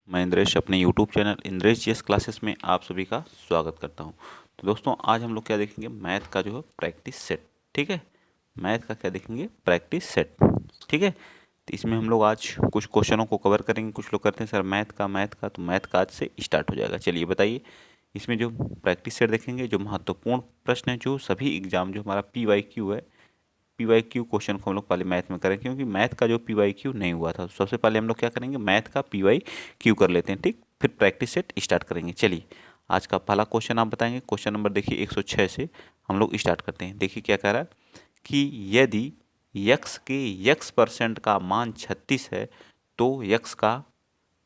मैं इंद्रेश अपने YouTube channel Indresh GS classes में आप सभी का स्वागत करता हूं। तो दोस्तों आज हम लोग क्या देखेंगे, मैथ का जो है प्रैक्टिस सेट। ठीक है, मैथ का क्या देखेंगे, प्रैक्टिस सेट। ठीक है, तो इसमें हम लोग आज कुछ क्वेश्चनों को कवर करेंगे। कुछ लोग करते हैं सर मैथ का तो मैथ का आज से स्टार्ट हो जाएगा। चलिए बताइए, इसमें जो प्रैक्टिस सेट देखेंगे, जो महत्वपूर्ण प्रश्न है, जो सभी एग्जाम, जो हमारा PYQ है, PYQ क्वेश्चन को हम लोग पहले मैथ में करें, क्योंकि मैथ का जो PYQ नहीं हुआ था। तो सबसे पहले हम लोग क्या करेंगे, मैथ का PYQ कर लेते हैं। ठीक, फिर प्रैक्टिस सेट स्टार्ट करेंगे। चलिए आज का पहला क्वेश्चन आप बताएंगे। क्वेश्चन नंबर देखिए 106 से हम लोग स्टार्ट करते हैं। देखिए क्या कह रहा है कि यदि यक्स के x% का मान 36 है तो यक्स का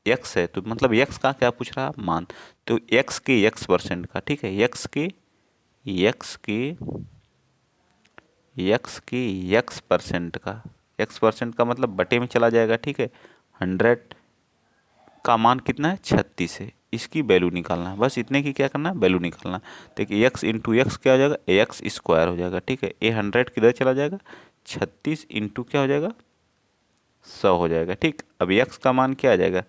x है, तो मतलब यक्स का क्या पूछ रहा है, मान। तो यक्स के x% का, ठीक है, यक्स परसेंट का मतलब बटे में चला जाएगा। ठीक है, 100 का मान कितना है, 36 है। इसकी वैल्यू निकालना है, बस इतने की क्या करना है, वैल्यू निकालना है। देखिए एक्स इंटू एक्स क्या हो जाएगा, एक्स स्क्वायर हो जाएगा। ठीक है, ये 100 किधर चला जाएगा, 36 इंटू क्या हो जाएगा, 100 हो जाएगा। ठीक, अब एक्स का मान क्या आ जाएगा,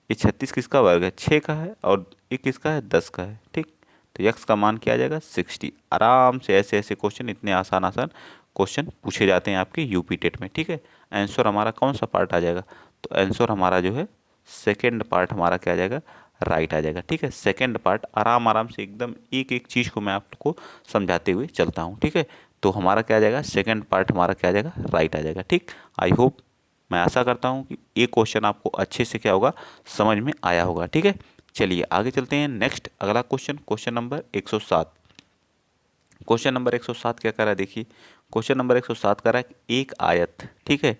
ये 36 किसका वर्ग है, 6 का है, और ये किसका है, 10 का है। ठीक, तो एक्स का मान क्या आ जाएगा, 60। आराम से ऐसे ऐसे क्वेश्चन, इतने आसान आसान क्वेश्चन पूछे जाते हैं आपके यूपी टेट में। ठीक है, आंसर हमारा कौन सा पार्ट आ जाएगा, तो आंसर हमारा जो है सेकेंड पार्ट हमारा क्या आ जाएगा, राइट आ जाएगा। ठीक है, सेकेंड पार्ट आराम आराम से एकदम एक एक चीज़ को मैं आपको समझाते हुए चलता हूँ। ठीक है, तो हमारा क्या आ जाएगा, सेकेंड पार्ट हमारा क्या आ जाएगा, राइट आ जाएगा। ठीक, आई होप, मैं आशा करता हूँ कि ये क्वेश्चन आपको अच्छे से क्या होगा, समझ में आया होगा। ठीक है, चलिए आगे चलते हैं। नेक्स्ट अगला question, question number 107। Question number 107 क्या कर रहा है, देखिए क्वेश्चन नंबर 107 कर रहा है कि एक आयत, ठीक है,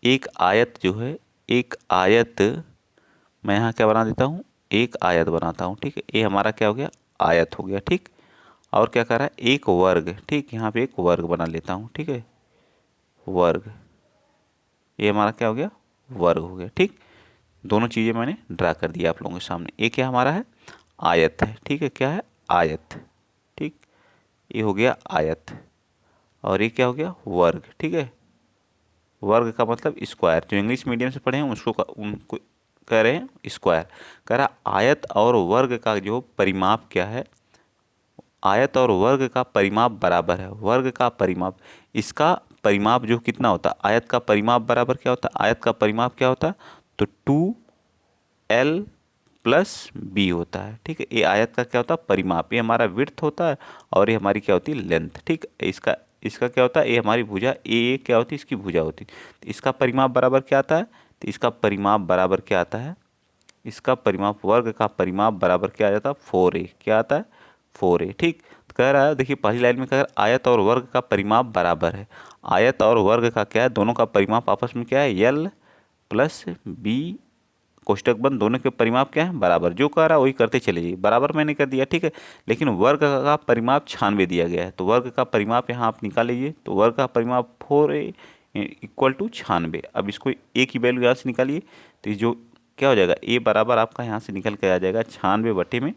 एक आयत जो है, एक आयत, मैं यहाँ क्या बना देता हूँ, एक आयत बनाता हूँ। ठीक है, ये हमारा क्या हो गया, आयत हो गया। ठीक, और क्या कर रहा है, एक वर्ग। ठीक, यहाँ पे एक वर्ग बना लेता हूँ। ठीक है, वर्ग, ये हमारा क्या हो गया, वर्ग हो गया। ठीक, दोनों चीज़ें मैंने ड्रा कर दिया आप लोगों के सामने। ये क्या हमारा है, आयत है। ठीक है, क्या है, आयत। ठीक, ये हो गया आयत, और ये क्या हो गया, वर्ग। ठीक है, वर्ग का मतलब स्क्वायर, जो इंग्लिश मीडियम से पढ़े हैं उसको उनको कह रहे हैं स्क्वायर। कह रहा आयत और वर्ग का जो परिमाप क्या है, आयत और वर्ग का परिमाप बराबर है। वर्ग का परिमाप, इसका परिमाप जो कितना होता है, आयत का परिमाप बराबर क्या होता है, आयत का परिमाप क्या होता है, तो 2L प्लस बी होता है। ठीक है, ये आयत का क्या होता है, परिमाप, ये हमारा विड्थ होता है, और ये हमारी क्या होती है, लेंथ। ठीक, इसका इसका क्या होता है, ये हमारी भुजा, ये क्या होती है, इसकी भुजा होती है। तो इसका परिमाप बराबर क्या आता है, तो इसका परिमाप बराबर क्या आता है, इसका परिमाप, वर्ग का परिमाप बराबर क्या आ जाता है, 4A। क्या आता है, 4A। ठीक, तो कह रहा है, देखिए पहली लाइन में कह रहा है आयत और वर्ग का परिमाप बराबर है। आयत और वर्ग का क्या है, दोनों का परिमाप आपस में क्या है, L प्लस बी, कोष्टक बंद, दोनों के परिमाप क्या है, बराबर। जो कह रहा है वही करते चले जाइए, बराबर मैंने कर दिया। ठीक है, लेकिन वर्ग का परिमाप 96 दिया गया है, तो वर्ग का परिमाप यहाँ आप निकाल लीजिए। तो वर्ग का परिमाप 4A इक्वल टू 96। अब इसको ए की वैल्यू यहाँ से निकालिए, तो ये जो क्या हो जाएगा, ए बराबर आपका यहाँ से निकल के आ जाएगा 96 बटे में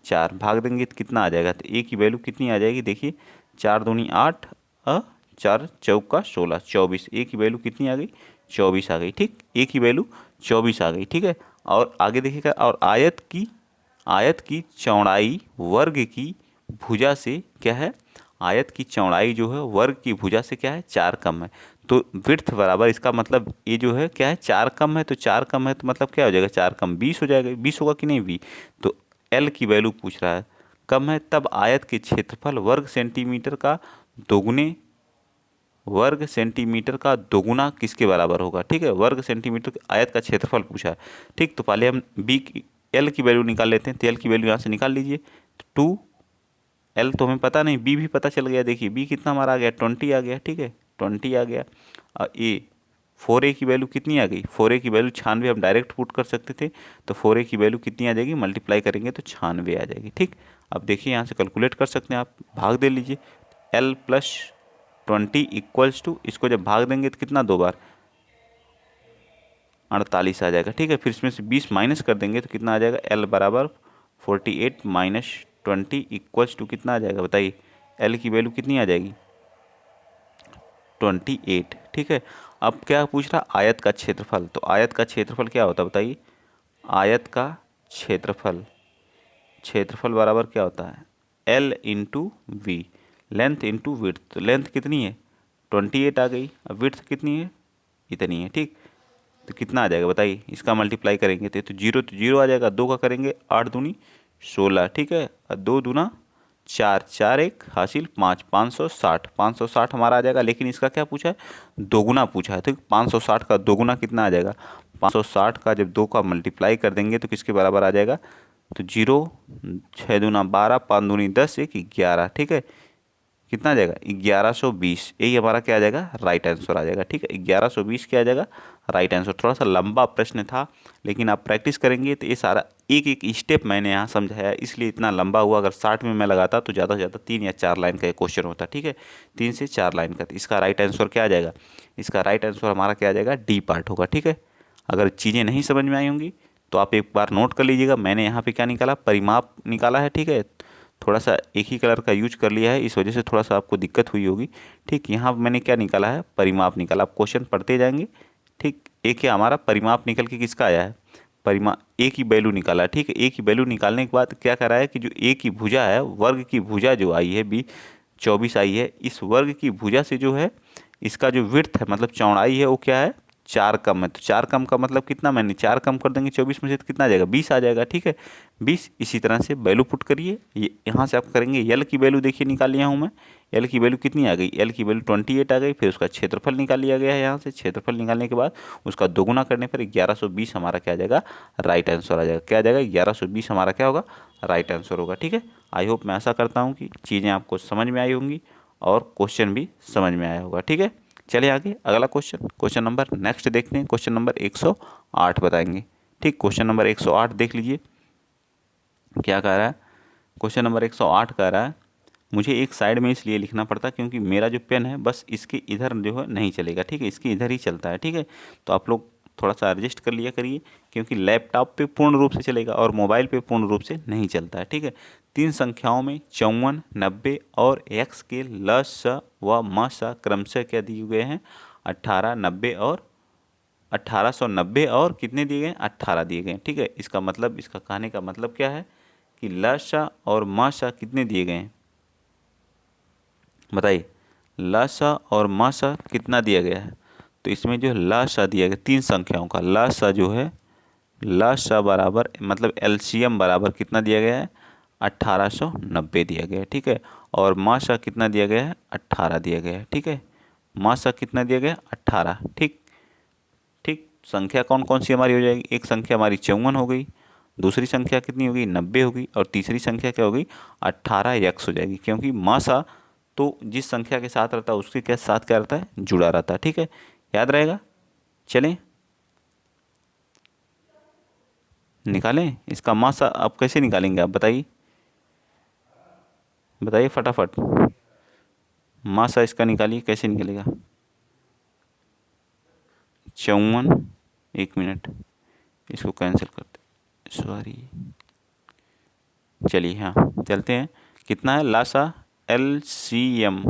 4, भाग देंगे तो कितना आ जाएगा, तो ए की वैल्यू कितनी आ जाएगी, देखिए 4 दूनी 8, 4 चौका 16, 24। ए की वैल्यू कितनी आ गई, 24 आ गई। ठीक, ए की वैल्यू 24 आ गई। ठीक है, और आगे देखिएगा, और आयत की चौड़ाई वर्ग की भुजा से क्या है, आयत की चौड़ाई जो है वर्ग की भुजा से क्या है, 4 कम है। तो विड्थ बराबर, इसका मतलब ये जो है क्या है, 4 कम है, तो 4 कम है तो मतलब क्या हो जाएगा, 4 कम 20 हो जाएगा। 20 होगा कि नहीं, 20। तो एल की वैल्यू पूछ रहा है, कम है, तब आयत के क्षेत्रफल वर्ग सेंटीमीटर का दोगुने, वर्ग सेंटीमीटर का दोगुना किसके बराबर होगा। ठीक है, वर्ग सेंटीमीटर आयत का क्षेत्रफल पूछा है। ठीक, तो पहले हम बी की, एल की वैल्यू निकाल लेते हैं। तो एल की वैल्यू यहाँ से निकाल लीजिए। तो 2L तो हमें पता नहीं, बी भी पता चल गया। देखिए बी कितना हमारा आ गया, 20 आ गया। ठीक है, 20 आ गया। और ए 4A की वैल्यू कितनी आ गई, 4A की वैल्यू 96 हम डायरेक्ट पुट कर सकते थे। तो 4A की वैल्यू कितनी आ जाएगी, मल्टीप्लाई करेंगे तो 96 आ जाएगी। ठीक, अब देखिए यहाँ से कैलकुलेट कर सकते हैं आप, भाग दे लीजिए। L प्लस 20 इक्वल्स टू, इसको जब भाग देंगे तो कितना, 2 बार 48 आ जाएगा। ठीक है, फिर इसमें से 20 माइनस कर देंगे तो कितना आ जाएगा, L बराबर 48 माइनस 20 इक्वल्स टू कितना आ जाएगा, बताइए। L की वैल्यू कितनी आ जाएगी, 28। ठीक है, अब क्या पूछ रहा, आयत का क्षेत्रफल। तो आयत का क्षेत्रफल क्या होता है बताइए, आयत का क्षेत्रफल, क्षेत्रफल बराबर क्या होता है, L into V, length into width. तो लेंथ कितनी है 28 आ गई, अब विड्थ कितनी है इतनी है, ठीक। तो कितना आ जाएगा बताइए, इसका मल्टीप्लाई करेंगे तो जीरो आ जाएगा, दो का करेंगे 8 दूनी 16, ठीक है, और 2 दूना 4, 4 एक हासिल 5, 560, 560 हमारा आ जाएगा। लेकिन इसका क्या पूछा है, दोगुना पूछा है, तो 560 का दोगुना कितना आ जाएगा, 560 का जब 2 का मल्टीप्लाई कर देंगे तो किसके बराबर आ जाएगा, तो जीरो, 6 दूना 12, 5 दूनी 10, 1 11, ठीक है, कितना आ जाएगा 1120। यही हमारा क्या आ जाएगा, राइट आंसर आ जाएगा, ठीक है, 1120 क्या आ जाएगा, राइट आंसर। थोड़ा सा लंबा प्रश्न था, लेकिन आप प्रैक्टिस करेंगे तो ये सारा एक एक स्टेप मैंने यहाँ समझाया, इसलिए इतना लंबा हुआ। अगर 60 में मैं लगाता तो ज़्यादा से ज़्यादा 3 या 4 लाइन का क्वेश्चन होता, ठीक है, 3 से 4 लाइन का। तो इसका राइट आंसर क्या आ जाएगा, इसका राइट आंसर हमारा क्या आ जाएगा, डी पार्ट होगा, ठीक है। अगर चीज़ें नहीं समझ में आई होंगी तो आप एक बार नोट कर लीजिएगा, मैंने यहाँ पे क्या निकाला, परिमाप निकाला है, ठीक है। थोड़ा सा एक ही कलर का यूज कर लिया है, इस वजह से थोड़ा सा आपको दिक्कत हुई होगी, ठीक। यहाँ मैंने क्या निकाला है, परिमाप निकाला। आप क्वेश्चन पढ़ते जाएंगे, ठीक। एक ही हमारा परिमाप निकल के किसका आया है, परिमाप ए की वैल्यू निकाला, ठीक है। ए की वैल्यू निकालने के बाद क्या करा है कि जो ए की भुजा है, वर्ग की भुजा जो आई है 24 आई है, इस वर्ग की भुजा से जो है इसका जो विड्थ है मतलब चौड़ाई है वो क्या है, 4 कम है। तो 4 कम का मतलब कितना, मैंने 4 कम कर देंगे 24 में से तो कितना आ जाएगा, 20 आ जाएगा, ठीक है, 20। इसी तरह से वैल्यू पुट करिए, ये यहाँ से आप करेंगे, यल की वैल्यू देखिए निकाल लिया हूँ मैं, यल की वैल्यू कितनी आ गई, यल की वैल्यू 28 आ गई। फिर उसका क्षेत्रफल निकाल लिया गया है, यहाँ से क्षेत्रफल निकालने के बाद उसका दोगुना करने पर 1120 हमारा क्या आ जाएगा, राइट आंसर आ जाएगा। क्या आ जाएगा, 1120 हमारा क्या होगा, राइट आंसर होगा, ठीक है। आई होप, मैं आशा करता हूँ कि चीज़ें आपको समझ में आई होंगी और क्वेश्चन भी समझ में आया होगा, ठीक है। चलिए आगे अगला क्वेश्चन, क्वेश्चन नंबर नेक्स्ट देखते हैं, क्वेश्चन नंबर 108 बताएंगे, ठीक। क्वेश्चन नंबर 108 देख लीजिए क्या कह रहा है। क्वेश्चन नंबर 108 कह रहा है, मुझे एक साइड में इसलिए लिखना पड़ता है क्योंकि मेरा जो पेन है बस इसके इधर जो है नहीं चलेगा, ठीक है, इसके इधर ही चलता है, ठीक है। तो आप लोग थोड़ा सा एडजस्ट कर लिया करिए, क्योंकि लैपटॉप पे पूर्ण रूप से चलेगा और मोबाइल पे पूर्ण रूप से नहीं चलता है, ठीक है। 3 संख्याओं में 54, 90 और x के ल, स व म स क्रमशः क्या दिए हुए हैं, 18, 90 और 1890 और कितने दिए गए, 18 दिए गए, ठीक है। इसका मतलब, इसका कहने का मतलब क्या है कि ल, स और म स कितने दिए गए हैं, बताइए, ल, स और म स कितना दिया गया है। तो इसमें जो ल, स दिया गया 3 संख्याओं का, ल, स जो है, ल, स बराबर मतलब एलसीएम बराबर कितना दिया गया है, 1890 दिया गया है, ठीक है। और म स कितना दिया गया है, 18 दिया गया है, ठीक है। म स कितना दिया गया है, 18, ठीक। ठीक, संख्या कौन कौन सी हमारी हो जाएगी, एक संख्या हमारी 54 हो गई, दूसरी संख्या कितनी होगी, 90 होगी, और तीसरी संख्या क्या होगी, 18x हो जाएगी। क्योंकि म सा तो जिस संख्या के साथ रहता है उसके क्या साथ क्या रहता है, जुड़ा रहता है, ठीक है, याद रहेगा। चलें निकालें इसका म सा, आप कैसे निकालेंगे, आप बताइए, बताइए फटाफट, म सा इसका निकालिए, कैसे निकलेगा, 54, 1 मिनट इसको कैंसिल करते, सॉरी, चलिए हाँ चलते हैं। कितना है लासा, एलसीएम,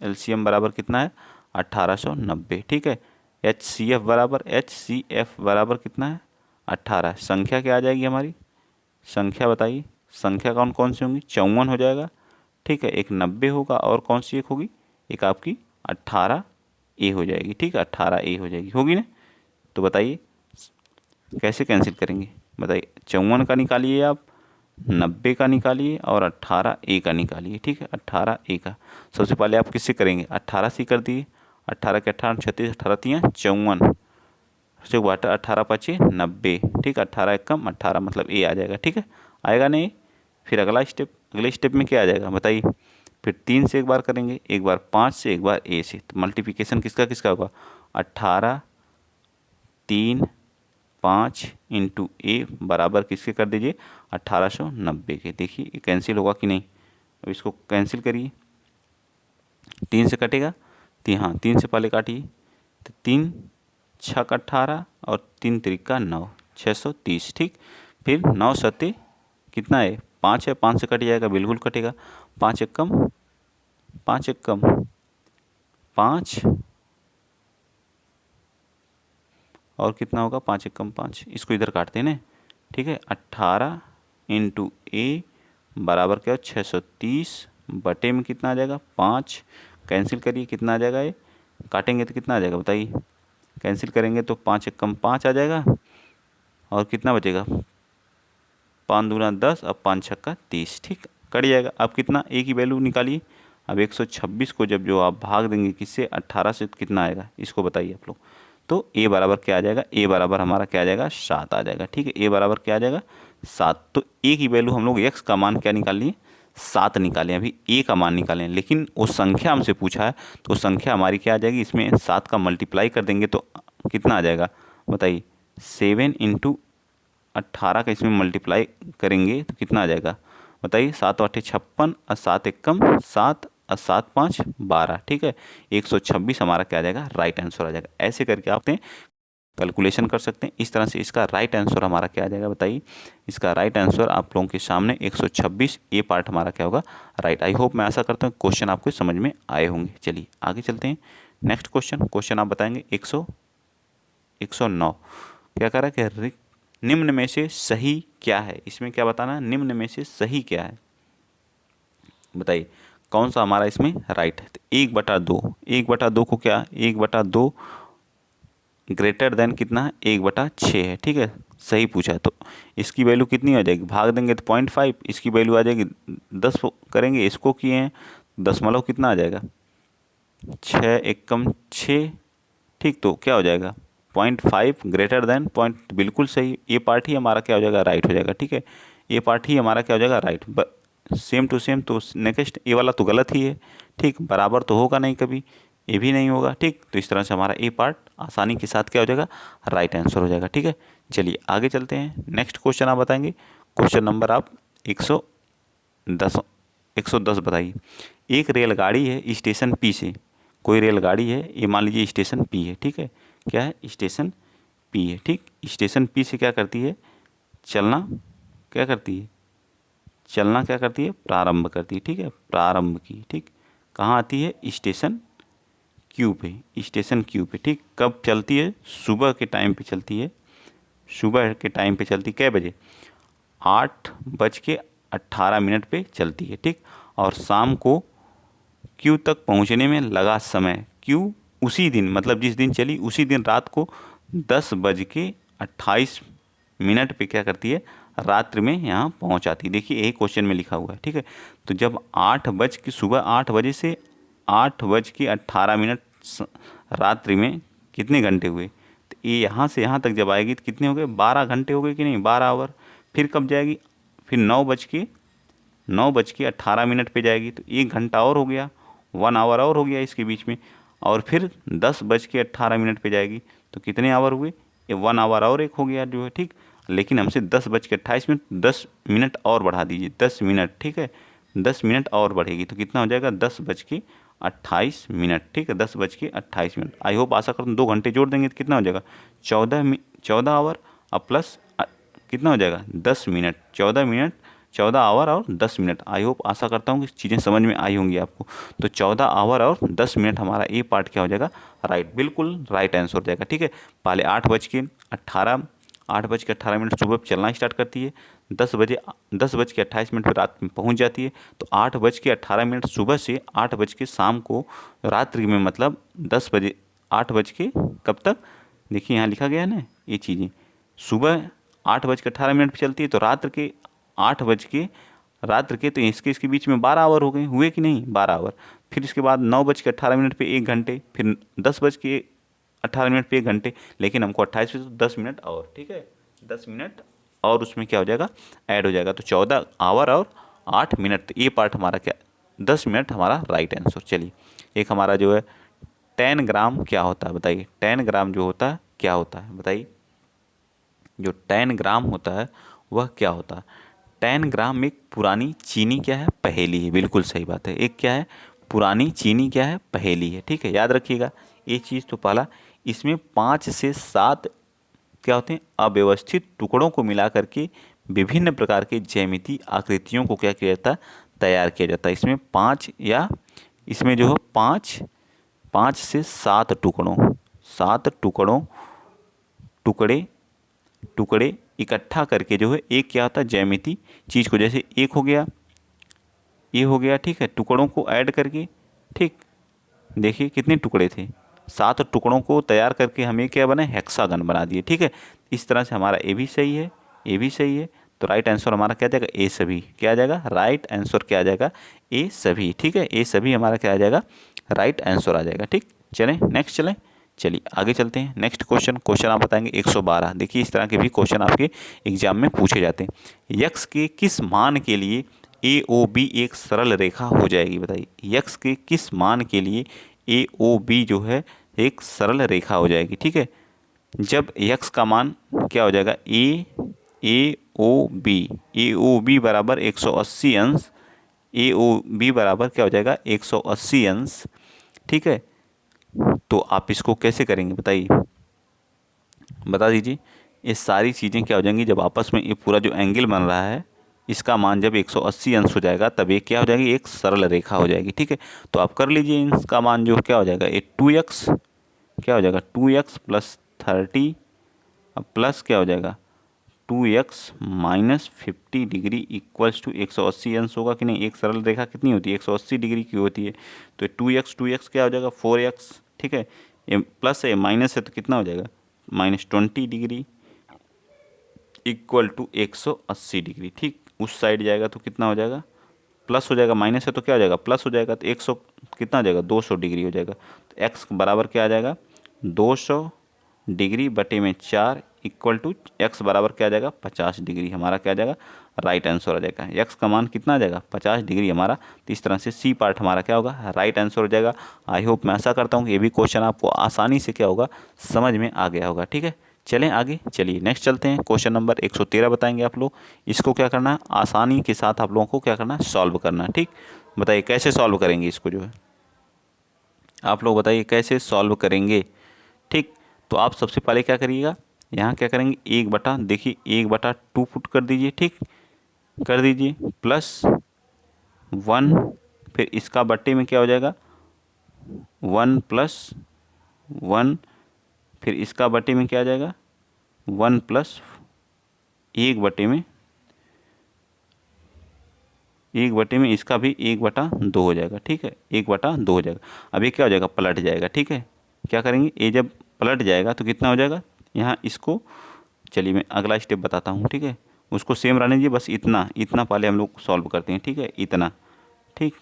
एलसीएम बराबर कितना है, 1890, ठीक है। एचसीएफ बराबर, एचसीएफ बराबर कितना है, 18। संख्या क्या आ जाएगी हमारी, संख्या बताइए, संख्या कौन कौन सी होंगी, 54 हो जाएगा, ठीक है, एक 90 होगा और कौन सी एक होगी, एक आपकी 18 हो जाएगी, ठीक है, 18 हो जाएगी, होगी ना। तो बताइए कैसे कैंसिल करेंगे, बताइए, 54 का निकालिए आप, 90 का निकालिए और 18 का निकालिए, ठीक है, 18 का। सबसे पहले आप किससे करेंगे, 18 से कर दिए, 18 के 18 36, 18 तियाँ 54, से वाटर 18 पचे 90, ठीक, 18 एक कम 18 मतलब ए आ जाएगा, ठीक है, आएगा नहीं। फिर अगला स्टेप, अगले स्टेप में क्या आ जाएगा बताइए, फिर 3 से एक बार करेंगे, एक बार 5 से, एक बार ए से। तो मल्टीप्लिकेशन किसका किसका होगा, 18, 3, 5 इंटू ए बराबर किसके कर दीजिए, 1890 के। देखिए ये कैंसिल होगा कि नहीं, अब इसको कैंसिल करिए, 3 से कटेगा, हाँ 3 से पहले काटिए, तो 3 छक 18 और 3 तिरिका 9, 630, ठीक। फिर 9 सत्ते कितना है, 5 है, 5 से कट जाएगा, बिल्कुल कटेगा, 5 एक कम, 5 एक कम 5 और कितना होगा, 5 एक कम 5, इसको इधर काटते हैं ना, ठीक है। 18 इंटू ए बराबर क्या, 630 बटे में कितना आ जाएगा 5, कैंसिल करिए कितना आ जाएगा, ये काटेंगे तो कितना आ जाएगा बताइए, कैंसिल करेंगे तो 5 एकम 5 आ जाएगा और कितना बचेगा 5 दूना 10 और 5 छक्का 30, ठीक कट जाएगा। अब कितना ए की वैल्यू निकालिए। अब 126 को जब जो आप भाग देंगे किससे 18 से तो कितना आएगा इसको बताइए आप लोग। तो ए बराबर क्या आ जाएगा, ए बराबर हमारा क्या आ जाएगा 7 आ जाएगा, ठीक है। ए बराबर क्या आ जाएगा 7। तो ए की वैल्यू हम लोग एक्स का मान क्या निकाल लिए 7 निकालें, अभी ए का मान निकालें, लेकिन वो संख्या हमसे पूछा है तो संख्या हमारी क्या आ जाएगी, इसमें 7 का मल्टीप्लाई कर देंगे तो कितना आ जाएगा बताइए, 7 इंटू 18 का इसमें मल्टीप्लाई करेंगे तो कितना आ जाएगा बताइए, 7 8 56 और 7 एकम 7 और 7 5 12, ठीक है। 126 हमारा क्या आ जाएगा राइट आंसर आ जाएगा। ऐसे करके आप कैलकुलेशन कर सकते हैं। इस तरह से इसका राइट आंसर हमारा क्या आ जाएगा बताइए, इसका राइट आंसर आप लोगों के सामने 126 ए पार्ट हमारा क्या होगा राइट। आई होप मैं आशा करता हूँ क्वेश्चन आपको समझ में आए होंगे। चलिए आगे चलते हैं। नेक्स्ट क्वेश्चन आप बताएंगे 109 क्या कह रहा है कि निम्न में से सही क्या है, इसमें क्या बताना है, निम्न में से सही क्या है बताइए, कौन सा हमारा इसमें राइट है। तो 1/2, 1/2 को क्या 1/2 ग्रेटर देन कितना है 1/6 है, ठीक है, सही पूछा है। तो इसकी वैल्यू कितनी हो जाएगी, भाग देंगे तो 0.5, इसकी वैल्यू आ जाएगी 10 करेंगे, इसको किए हैं दशमलव कितना आ जाएगा 6 एकम 6, ठीक। तो क्या हो जाएगा 0.5 ग्रेटर देन पॉइंट, बिल्कुल सही, ये पार्ट ही हमारा क्या हो जाएगा राइट हो जाएगा, ठीक है। ये पार्ट ही हमारा क्या हो जाएगा राइट, सेम टू सेम। तो नेक्स्ट ये वाला तो गलत ही है, ठीक, बराबर तो होगा नहीं कभी, ये भी नहीं होगा, ठीक। तो इस तरह से हमारा ए पार्ट आसानी के साथ क्या हो जाएगा राइट आंसर हो जाएगा, ठीक है। चलिए आगे चलते हैं। नेक्स्ट क्वेश्चन आप बताएंगे, क्वेश्चन नंबर आप 110 बताइए। एक रेलगाड़ी है स्टेशन पी से, कोई रेलगाड़ी है, ये मान लीजिए स्टेशन पी है, ठीक है, क्या है स्टेशन पी है, ठीक। स्टेशन पी से क्या करती है चलना, क्या करती है चलना, क्या करती है प्रारंभ करती है, ठीक है, प्रारंभ की, ठीक। कहाँ आती है स्टेशन क्यू पे, स्टेशन क्यू पे, ठीक। कब चलती है सुबह के टाइम पे चलती है, सुबह के टाइम पे चलती, कै बजे 8:18 पे चलती है, ठीक। और शाम को क्यू तक पहुंचने में लगा समय, क्यू उसी दिन मतलब जिस दिन चली उसी दिन रात को 10:28 पे क्या करती है रात्रि में यहाँ पहुँच आती है। देखिए यही क्वेश्चन में लिखा हुआ है, ठीक है। तो जब सुबह 8 बजे से 8:18 रात्रि में कितने घंटे हुए, तो ये यहाँ से यहाँ तक जब आएगी तो कितने हो गए 12 घंटे हो गए कि नहीं, 12 आवर। फिर कब जाएगी, फिर 9:18 पे जाएगी, तो 1 घंटा और हो गया, 1 आवर और हो गया इसके बीच में। और फिर 10:18 पे जाएगी, तो कितने आवर हुए, ये 1 आवर और एक हो गया जो है, ठीक। लेकिन हमसे 10:28 10 मिनट और बढ़ा दीजिए, 10 मिनट, ठीक है, 10 मिनट और बढ़ेगी तो कितना हो जाएगा 10:28, ठीक है, 10:28। आई होप आशा करता हूँ 2 घंटे जोड़ देंगे तो कितना हो जाएगा 14 आवर और प्लस कितना हो जाएगा 10 मिनट, 14 आवर और 10 मिनट। आई होप आशा करता हूँ कि चीज़ें समझ में आई होंगी आपको। तो 14 आवर और 10 मिनट हमारा ए पार्ट क्या हो जाएगा राइट, बिल्कुल राइट आंसर हो जाएगा, ठीक है। पहले 8:18 सुबह चलना स्टार्ट करती है, 10:28 पर रात में पहुंच जाती है। तो 8:18 सुबह से 8 बज के शाम को रात्रि में, मतलब 10 बजे 8 बज के कब तक, देखिए यहाँ लिखा गया है ना ये चीज़ें, सुबह 8:18 पे चलती है तो रात्र के 8 बज के तो इसके बीच में 12 आवर हो गए, हुए कि नहीं 12 आवर। फिर इसके बाद 9:18 पे 1 घंटे, फिर 10:18 पे 1 घंटे, लेकिन हमको 28 पे तो 10 मिनट और, ठीक है, 10 मिनट और उसमें क्या हो जाएगा ऐड हो जाएगा। तो 14 आवर और 8 मिनट, ये पार्ट हमारा क्या 10 मिनट हमारा राइट आंसर। चलिए एक हमारा जो है 10 ग्राम क्या होता है बताइए, 10 ग्राम जो होता है क्या होता है बताइए, जो 10 ग्राम होता है वह क्या होता है। 10 ग्राम एक पुरानी चीनी क्या है पहेली है, बिल्कुल सही बात है, एक क्या है पुरानी चीनी क्या है पहेली है, ठीक है, याद रखिएगा ये चीज़। तो पहला इसमें 5 से 7 क्या होते हैं अव्यवस्थित टुकड़ों को मिला करके विभिन्न प्रकार के ज्यामितीय आकृतियों को क्या किया जाता है तैयार किया जाता है। इसमें 5 या इसमें जो है 5 से 7 टुकड़ों 7 टुकड़े इकट्ठा करके जो है एक क्या होता है ज्यामिति चीज़ को, जैसे एक हो गया, ये हो गया, ठीक है, टुकड़ों को ऐड करके, ठीक, देखिए कितने टुकड़े थे, 7 टुकड़ों को तैयार करके हमें क्या बना, हेक्सागन बना दिए, ठीक है। इस तरह से हमारा ए भी सही है, ए भी सही है, तो राइट आंसर हमारा क्या आ जाएगा, ए सभी। क्या आ जाएगा, राइट आंसर क्या आ जाएगा, ए सभी, ठीक है, ए सभी हमारा क्या आ जाएगा, राइट आंसर आ जाएगा, ठीक। चलें नेक्स्ट चलें, चलिए आगे चलते हैं। नेक्स्ट क्वेश्चन, क्वेश्चन आप बताएंगे 112। देखिए इस तरह के भी क्वेश्चन आपके एग्जाम में पूछे जाते हैं। यक्स के किस मान के लिए ए ओ बी एक सरल रेखा हो जाएगी, बताइए यक्स के किस मान के लिए ए ओ बी जो है एक सरल रेखा हो जाएगी, ठीक है। जब यक्स का मान क्या हो जाएगा, ए ओ बी बराबर 180 अंश, ए ओ बी बराबर क्या हो जाएगा 180 अंश, ठीक है। तो आप इसको कैसे करेंगे बताइए, बता दीजिए। ये सारी चीज़ें क्या हो जाएंगी, जब आपस में ये पूरा जो एंगल बन रहा है इसका मान जब 180 अंश हो जाएगा तब ये क्या हो जाएगी, एक सरल रेखा हो जाएगी, ठीक है। तो आप कर लीजिए, इसका मान जो क्या हो जाएगा, ये 2x क्या हो जाएगा, 2x प्लस 30 अब प्लस क्या हो जाएगा 2x minus 50 degree equals to 180 अंश होगा कि नहीं। एक सरल रेखा कितनी होती है, 180 डिग्री की होती है। तो 2x क्या हो जाएगा 4x, ठीक है। ये प्लस है माइनस है तो कितना हो जाएगा -20 डिग्री इक्वल टू 180 डिग्री, ठीक। उस साइड जाएगा तो कितना हो जाएगा, प्लस हो जाएगा, माइनस है तो क्या हो जाएगा प्लस हो जाएगा, तो 100 कितना हो जाएगा 200 डिग्री हो जाएगा। तो एक्स बराबर क्या आ जाएगा 200 डिग्री बटे में 4 इक्वल टू एक्स बराबर क्या आ जाएगा 50 डिग्री, हमारा क्या आ जाएगा राइट आंसर आ जाएगा। एक्स का मान कितना आ जाएगा 50 डिग्री हमारा। तो इस तरह से सी पार्ट हमारा क्या होगा राइट आंसर हो जाएगा। आई होप, मैं आशा करता हूँ कि ये भी क्वेश्चन आपको आसानी से क्या होगा समझ में आ गया होगा, ठीक है। चलें आगे, चलिए नेक्स्ट चलते हैं। क्वेश्चन नंबर 113 बताएंगे आप लोग। इसको क्या करना है, आसानी के साथ आप लोगों को क्या करना है सॉल्व करना है, ठीक। बताइए कैसे सॉल्व करेंगे इसको, जो है आप लोग बताइए कैसे सॉल्व करेंगे, ठीक। तो आप सबसे पहले क्या करिएगा, यहाँ क्या करेंगे 1 बटा, देखिए 1/2 पुट कर दीजिए, ठीक कर दीजिए, प्लस 1, फिर इसका बट्टे में क्या हो जाएगा 1 प्लस 1, फिर इसका बटे में क्या आ जाएगा 1 प्लस 1/में इसका भी 1/2 हो जाएगा, ठीक है 1/2 हो जाएगा। अब ये क्या हो जाएगा पलट जाएगा, ठीक है। क्या करेंगे, ये जब पलट जाएगा तो कितना हो जाएगा यहाँ इसको, चलिए मैं अगला स्टेप बताता हूँ, ठीक है। उसको सेम रहने दीजिए, बस इतना इतना पहले हम लोग सॉल्व करते हैं, ठीक है। इतना, ठीक,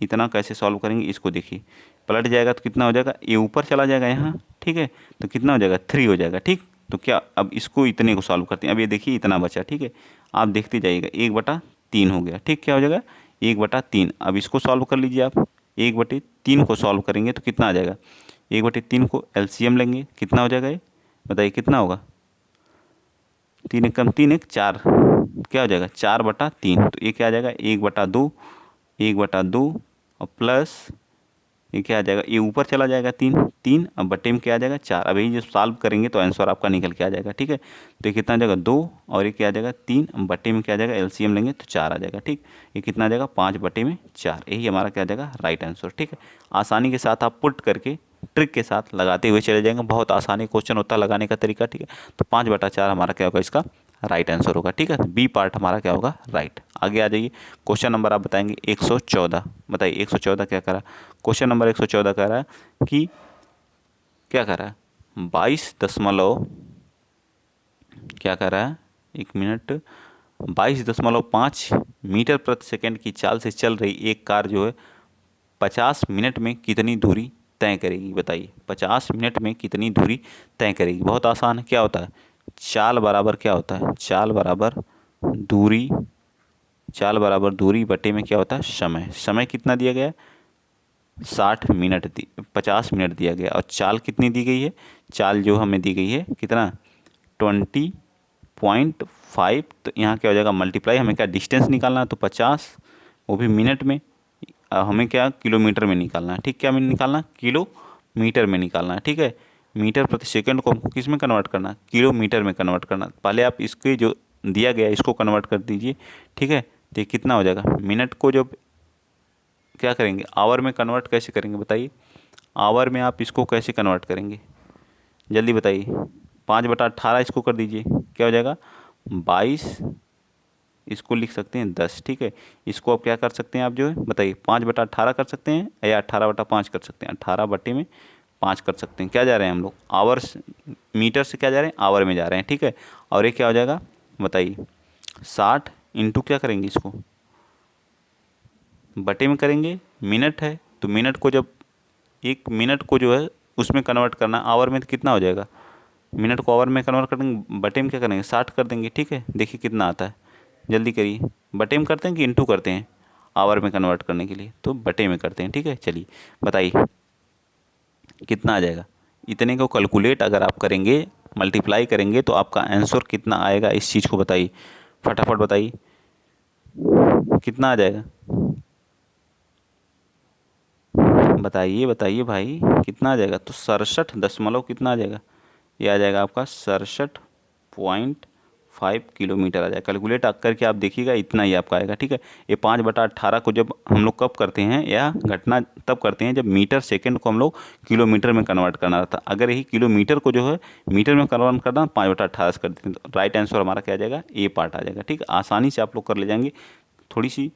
इतना कैसे सॉल्व करेंगे इसको देखिए, पलट जाएगा तो कितना हो जाएगा, ये ऊपर चला जाएगा यहाँ, ठीक है। तो कितना हो जाएगा 3 हो जाएगा, ठीक। तो क्या अब इसको इतने को सॉल्व करते हैं, अब ये देखिए इतना बचा, ठीक है। आप देखते जाइएगा 1/3 हो गया, ठीक। क्या हो जाएगा 1/3। अब इसको सॉल्व कर लीजिए आप, 1/3 को सॉल्व करेंगे तो कितना आ जाएगा, 1/3 को एलसीएम लेंगे, कितना हो जाएगा ये बताइए कितना होगा, 3 एक कम 3 एक 4, क्या हो जाएगा 4/3। तो ये क्या आ जाएगा 1/2, 1/2 और प्लस ये क्या आ जाएगा, ये ऊपर चला जाएगा 3 3, अब बटे में क्या आ जाएगा 4। अब यही जब सॉल्व करेंगे तो आंसर आपका निकल के आ जाएगा, ठीक है। तो ये कितना आ जाएगा 2 और ये क्या आ जाएगा 3, अब बटे में क्या आ जाएगा एलसीएम लेंगे तो 4 आ जाएगा, ठीक। ये कितना आ जाएगा 5/4, यही हमारा क्या आ जाएगा राइट आंसर, ठीक है। आसानी के साथ आप पुट करके ट्रिक के साथ लगाते हुए चले जाएंगे, बहुत आसानी क्वेश्चन होता है लगाने का तरीका, ठीक है। तो 5/4 हमारा क्या होगा इसका राइट आंसर होगा, ठीक है। बी पार्ट हमारा क्या होगा राइट। आगे आ जाइए, क्वेश्चन नंबर आप बताएंगे 114। बताइए 114 क्या करा, क्वेश्चन नंबर 114 कह रहा है कि क्या कह रहा है 22 दशमलव क्या कह रहा है 1 मिनट 22.5 मीटर प्रति सेकंड की चाल से चल रही एक कार जो है 50 मिनट में कितनी दूरी तय करेगी, बताइए 50 मिनट में कितनी दूरी तय करेगी। बहुत आसान है, क्या होता है चाल बराबर क्या होता है, चाल बराबर दूरी बटे में क्या होता है समय। समय कितना दिया गया है 50 मिनट दिया गया, और चाल कितनी दी गई है, चाल जो हमें दी गई है कितना 20.5। तो यहाँ क्या हो जाएगा मल्टीप्लाई, हमें क्या डिस्टेंस निकालना है तो 50 वो भी मिनट में, हमें क्या किलोमीटर में निकालना है, ठीक। क्या में निकालना किलोमीटर में निकालना है, ठीक है। मीटर प्रति सेकंड को हमको किस में कन्वर्ट करना, किलोमीटर में कन्वर्ट करना। पहले आप इसके जो दिया गया इसको कन्वर्ट कर दीजिए, ठीक है। तो ये कितना हो जाएगा, मिनट को जब क्या करेंगे आवर में कन्वर्ट कैसे करेंगे बताइए, आवर में आप इसको कैसे कन्वर्ट करेंगे जल्दी बताइए। 5/18 इसको कर दीजिए, क्या हो जाएगा 22, इसको लिख सकते हैं 10, ठीक है। इसको अब क्या कर सकते हैं आप जो है बताइए, 5/18 कर सकते हैं या 18/5 कर सकते हैं, 18/5 कर सकते हैं। क्या जा रहे हैं हम लोग, आवर्स, मीटर से क्या जा रहे हैं, आवर में जा रहे हैं, ठीक है। और ये क्या हो जाएगा बताइए, 60 इंटू क्या करेंगे, इसको बटे में करेंगे, मिनट है तो मिनट को जब 1 मिनट को जो है उसमें कन्वर्ट करना, आवर में तो कितना हो जाएगा, मिनट को आवर में कन्वर्ट कर देंगे, बटे में क्या करेंगे 60 कर देंगे, ठीक है। देखिए कितना आता है, जल्दी करिए, बटे में करते हैं कि इंटू करते हैं, आवर में कन्वर्ट करने के लिए तो बटे में करते हैं, ठीक है। चलिए बताइए कितना आ जाएगा, इतने को कैलकुलेट अगर आप करेंगे, मल्टीप्लाई करेंगे तो आपका आंसर कितना आएगा, इस चीज़ को बताइए, फटाफट बताइए कितना आ जाएगा, बताइए बताइए भाई कितना आ जाएगा। तो 67 दशमलव कितना आ जाएगा, ये आ जाएगा आपका 67.5 किलोमीटर आ जाएगा। कैलकुलेट करके आप देखिएगा, इतना ही आपका आएगा, ठीक है। ये 5/18 को जब हम लोग कब करते हैं, या घटना तब करते हैं जब मीटर सेकंड को हम लोग किलोमीटर में कन्वर्ट करना रहता। अगर यही किलोमीटर को जो है मीटर में कन्वर्ट करना 5/18 से कर देते हैं, तो राइट आंसर हमारा क्या आ जाएगा, ए पार्ट आ जाएगा, ठीक है। आसानी से आप लोग कर ले जाएंगे, थोड़ी सी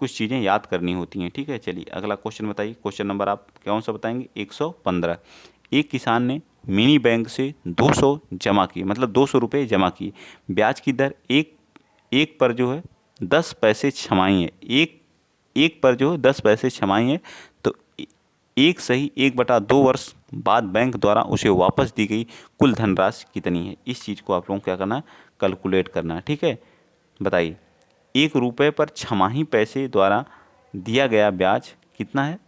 कुछ चीज़ें याद करनी होती हैं, ठीक है। चलिए अगला क्वेश्चन बताइए, क्वेश्चन नंबर आप कौन सा बताएंगे, 115। एक किसान ने मिनी बैंक से 200 जमा किए, मतलब 200 रुपये जमा किए, ब्याज की दर एक एक पर जो है 10 पैसे छमाही है, एक एक पर जो है 10 पैसे छमाही है, तो एक सही 1/2 वर्ष बाद बैंक द्वारा उसे वापस दी गई कुल धनराशि कितनी है। इस चीज़ को आप लोगों को क्या करना है, कैलकुलेट करना है, ठीक है। बताइए 1 रुपये पर छमाही पैसे द्वारा दिया गया ब्याज कितना है,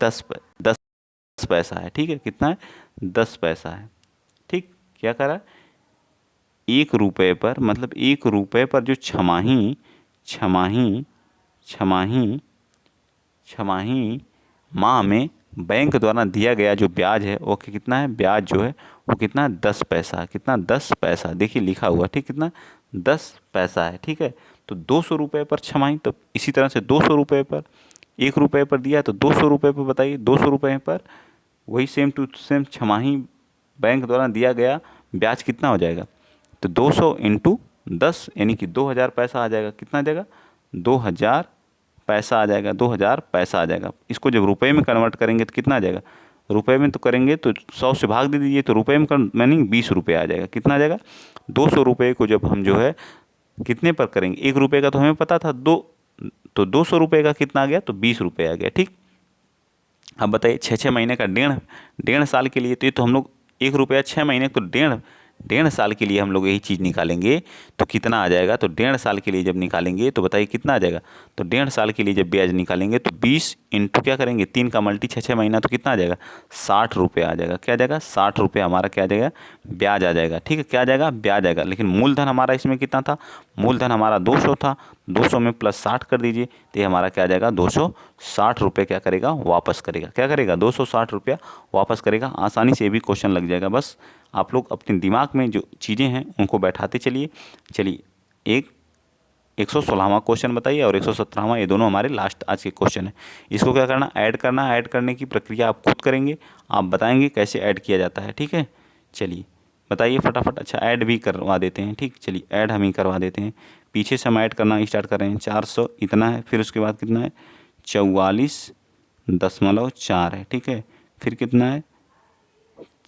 10 पैसा है, ठीक है। कितना है, 10 पैसा है, ठीक। क्या करा, 1 रुपये पर, मतलब 1 रुपये पर जो छमाही छमाही छमाही छमाही माह में बैंक द्वारा दिया गया जो ब्याज है वो कितना है, ब्याज जो है वो कितना, 10 पैसा, कितना 10 पैसा, देखिए लिखा हुआ, ठीक, कितना 10 पैसा है, ठीक है। तो 200 रुपये पर छमाही, तो इसी तरह से 200 रुपये पर, 1 रुपये पर दिया तो 200 रुपये पर, बताइए 200 रुपये पर वही सेम टू सेम छमाही बैंक द्वारा दिया गया ब्याज कितना हो जाएगा, तो 200 इंटू 10 यानी कि 2000 पैसा आ जाएगा। कितना आ जाएगा, 2000 पैसा आ जाएगा, 2000 पैसा आ जाएगा। इसको जब रुपए में कन्वर्ट करेंगे तो कितना आ जाएगा, रुपए में तो करेंगे तो 100 से भाग दे दीजिए, तो रुपए में मीनिंग 20 रुपये आ जाएगा। कितना आ जाएगा, 200 रुपये को जब हम जो है कितने पर करेंगे, 1 रुपये का तो हमें पता था, तो 200 रुपये का कितना आ गया, तो 20 रुपये आ गया, ठीक। अब बताइए 6 महीने का, डेढ़ डेढ़ साल के लिए, तो ये तो हम लोग 1 रुपया 6 महीने, तो डेढ़ डेढ़ साल के लिए हम लोग यही चीज़ निकालेंगे तो कितना आ जाएगा, तो डेढ़ साल के लिए जब निकालेंगे तो बताइए कितना आ जाएगा, तो डेढ़ साल के लिए जब ब्याज निकालेंगे तो 20 इंटू क्या करेंगे, 3 का मल्टी 6 महीना, तो कितना आ जाएगा, 60 रुपये आ जाएगा। क्या आ जाएगा, 60 रुपये हमारा क्या आ जाएगा, ब्याज आ जाएगा, ठीक है। क्या आ जाएगा, ब्याज आएगा। लेकिन मूलधन हमारा इसमें कितना था, मूलधन हमारा 200 था, 200 में प्लस 60 कर दीजिए, तो ये हमारा क्या आ जाएगा, 260 रुपये क्या करेगा, वापस करेगा। क्या करेगा, 260 रुपया वापस करेगा। आसानी से ये भी क्वेश्चन लग जाएगा। बस आप लोग अपने दिमाग में जो चीज़ें हैं उनको बैठाते चलिए। चलिए एक 116वां क्वेश्चन बताइए और 117वां, ये दोनों हमारे लास्ट आज के क्वेश्चन है। इसको क्या करना, ऐड करना। ऐड करने की प्रक्रिया आप खुद करेंगे, आप बताएंगे कैसे ऐड किया जाता है, ठीक है। चलिए बताइए फटाफट। अच्छा ऐड भी करवा देते हैं, ठीक। चलिए ऐड हम ही करवा देते हैं। पीछे से हम ऐड करना स्टार्ट कर रहे हैं। 400 इतना है, फिर उसके बाद कितना है, 44.4 है, ठीक है। फिर कितना है,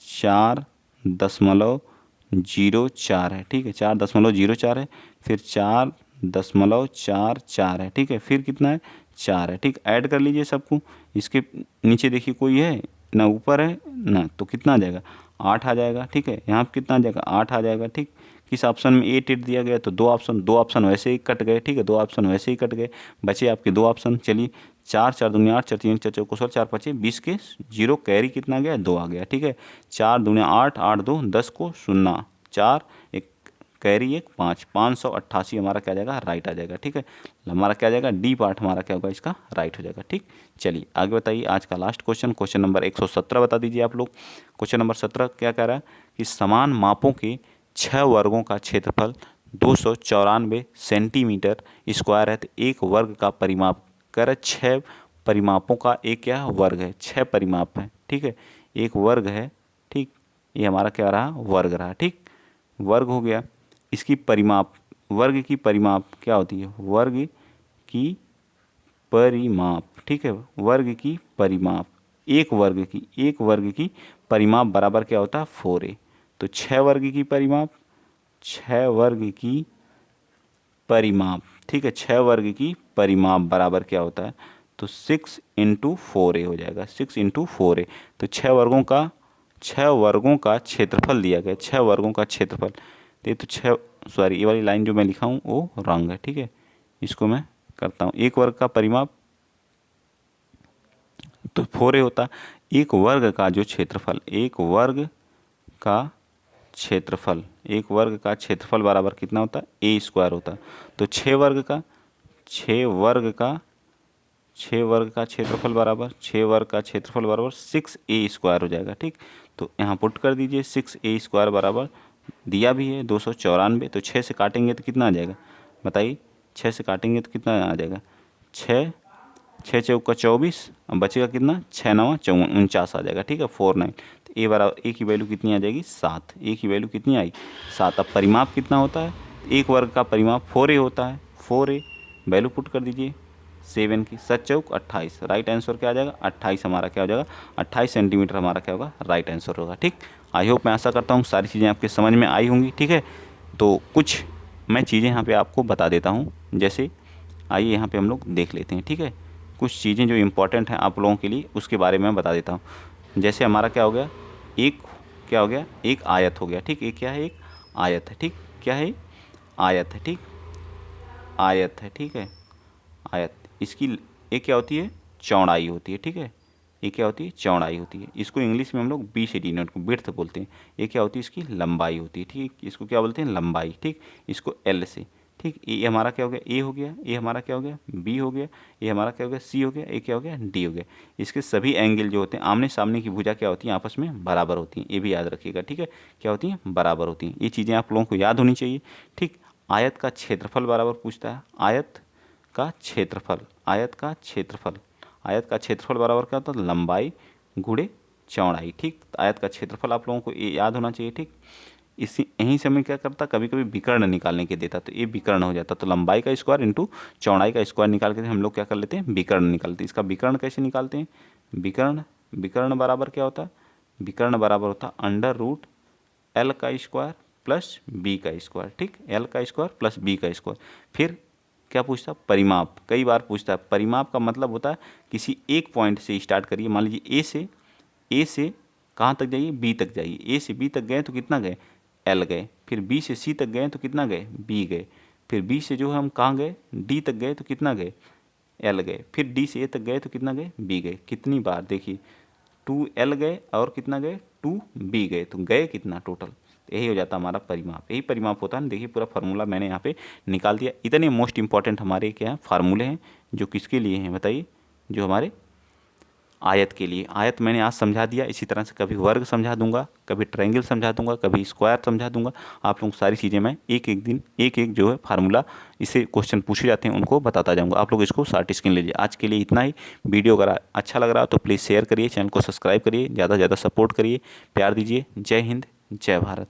4.04 है, ठीक है। 4.04 है, फिर 4.44 है, ठीक है। फिर कितना है, 4 है, ठीक। ऐड कर लीजिए सबको। इसके नीचे देखिए कोई है ना, ऊपर है ना, तो कितना आ जाएगा, 8 आ जाएगा, ठीक है। यहाँ पे कितना आ जाएगा, 8 आ जाएगा, ठीक। किस ऑप्शन में 8 दिया गया, तो दो ऑप्शन वैसे ही कट गए, ठीक है। दो ऑप्शन वैसे ही कट गए, बचे आपके दो ऑप्शन। चलिए 4 4 दूनी 8, 4 3 4 चौको 16, 4 5 20 के 0 कैरी कितना गया, 2 आ गया, ठीक है। 4 दूनी 8, 8 2 10 को 0, 4 एक कैरी 1 5, 588 हमारा क्या आ जाएगा, राइट आ जाएगा, ठीक है। हमारा क्या आ जाएगा, डी पार्ट हमारा क्या होगा, इसका राइट हो जाएगा, ठीक। चलिए आगे बताइए आज का लास्ट क्वेश्चन, क्वेश्चन नंबर 117 बता दीजिए आप लोग। क्वेश्चन नंबर 17 क्या कह रहा है कि समान मापों के 6 वर्गों का क्षेत्रफल 294 सेंटीमीटर स्क्वायर है, तो एक वर्ग का परिमाप कर 6 परिमापों का एक क्या वर्ग है, 6 परिमाप है, ठीक है। एक वर्ग है, ठीक। ये हमारा क्या रहा, वर्ग रहा, ठीक। वर्ग हो गया। इसकी परिमाप, वर्ग की परिमाप क्या होती है, वर्ग की परिमाप, ठीक है, वर्ग की परिमाप, एक वर्ग की परिमाप बराबर क्या होता है 4a। तो 6 वर्ग की परिमाप, 6 वर्ग की परिमाप, ठीक है, 6 वर्ग की परिमाप बराबर क्या होता है, तो 6 इंटू 4a हो जाएगा, 6 इंटू 4a। तो 6 वर्गों का क्षेत्रफल दिया गया, 6 वर्गों का क्षेत्रफल। तो ये तो 6, सॉरी ये वाली लाइन जो मैं लिखा हूँ वो रॉन्ग है, ठीक है, इसको मैं करता हूँ। एक वर्ग का परिमाप तो 4a होता, एक वर्ग का जो क्षेत्रफल, एक वर्ग का क्षेत्रफल बराबर कितना होता है, ए स्क्वायर होता है। तो 6 वर्ग का क्षेत्रफल बराबर 6a स्क्वायर हो जाएगा, ठीक। तो यहाँ पुट कर दीजिए, 6a स्क्वायर बराबर दिया भी है 294। तो 6 से काटेंगे तो कितना आ जाएगा बताइए, 6 से काटेंगे तो कितना आ जाएगा, 6 चौका 24, अब बचेगा कितना, 6 9 49 आ जाएगा, ठीक है, 49। तो ए बराबर, ए की वैल्यू कितनी आ जाएगी 7, ए की वैल्यू कितनी आई 7। अब परिमाप कितना होता है, एक वर्ग का परिमाप 4a होता है, 4a वैल्यू पुट कर दीजिए 7 की, 7 चौक 28, राइट आंसर क्या आ जाएगा 28, हमारा क्या हो जाएगा 28 सेंटीमीटर हमारा क्या होगा राइट आंसर होगा, ठीक। आई होप, मैं आशा करता हूँ सारी चीज़ें आपके समझ में आई होंगी, ठीक है। तो कुछ मैं चीज़ें यहाँ पे आपको बता देता हूँ, जैसे आइए यहाँ पे हम लोग देख लेते हैं, ठीक है, कुछ चीज़ें जो इम्पोर्टेंट हैं आप लोगों के लिए उसके बारे में बता देता हूँ। जैसे हमारा क्या हो गया, एक आयत हो गया, ठीक, एक क्या है, एक आयत है, ठीक, क्या है, आयत है, ठीक, आयत है, ठीक है, आयत, इसकी एक क्या होती है, चौड़ाई होती है, ठीक है, ये क्या होती है, चौड़ाई होती है। इसको इंग्लिश में हम लोग बी से डिनोट को विड्थ बोलते हैं। ये क्या होती है, इसकी लंबाई होती है, ठीक, इसको क्या बोलते हैं, लंबाई, ठीक, इसको एल से, ठीक। ये हमारा क्या हो गया, ए हो गया, ये हमारा क्या हो गया, बी हो गया, ये हमारा क्या हो गया, सी हो गया, ये क्या हो गया, डी हो गया। इसके सभी एंगल जो होते हैं, आमने सामने की भुजा क्या होती है, आपस में बराबर होती हैं, ये भी याद रखिएगा, ठीक है, क्या होती हैं, बराबर होती हैं। ये चीज़ें आप लोगों को याद होनी चाहिए, ठीक। आयत का क्षेत्रफल बराबर पूछता है, आयत का क्षेत्रफल बराबर क्या होता है, लंबाई गुणे चौड़ाई, ठीक। तो आयत का क्षेत्रफल आप लोगों को ये याद होना चाहिए, ठीक। इसी यहीं से मैं क्या करता, कभी कभी विकर्ण निकालने के देता, तो ये विकर्ण हो जाता, तो लंबाई का स्क्वायर इंटू चौड़ाई का स्क्वायर निकाल के हम लोग क्या कर लेते हैं, विकर्ण निकालते हैं। इसका विकर्ण कैसे निकालते हैं, विकर्ण बराबर क्या होता है, विकर्ण बराबर होता है अंडर रूट एल का स्क्वायर प्लस बी का स्क्वायर, ठीक, एल का स्क्वायर प्लस बी का स्क्वायर। फिर क्या पूछता है, परिमाप, कई बार पूछता है। परिमाप का मतलब होता है किसी एक पॉइंट से स्टार्ट करिए, मान लीजिए ए से कहाँ तक जाइए, बी तक जाइए, ए से बी तक गए तो कितना गए, एल गए। फिर बी से सी तक गए तो कितना गए, बी गए। फिर बी से जो है हम कहाँ गए, डी तक गए तो कितना गए, एल गए। फिर डी से ए तक गए तो कितना गए, बी गए। कितनी बार देखिए, 2L गए और कितना गए, 2B गए, तो गए कितना टोटल। यही हो जाता हमारा परिमाप, यही परिमाप होता है। देखिए पूरा फार्मूला मैंने यहाँ पे निकाल दिया। इतने मोस्ट इंपॉर्टेंट हमारे क्या हैं, फार्मूले हैं, जो किसके लिए हैं बताइए, जो हमारे आयत के लिए। आयत मैंने आज समझा दिया, इसी तरह से कभी वर्ग समझा दूंगा, कभी ट्रायंगल समझा दूंगा, कभी स्क्वायर समझा दूंगा। आप लोग सारी चीज़ें मैं एक एक दिन एक एक जो है फार्मूला, इससे क्वेश्चन पूछे जाते हैं उनको बताता जाऊंगा। आप लोग इसको शॉर्ट स्क्रीन लीजिए। आज के लिए इतना ही। वीडियो अगर अच्छा लग रहा हो तो प्लीज़ शेयर करिए, चैनल को सब्सक्राइब करिए, ज़्यादा से ज़्यादा सपोर्ट करिए, प्यार दीजिए। जय हिंद, जय भारत।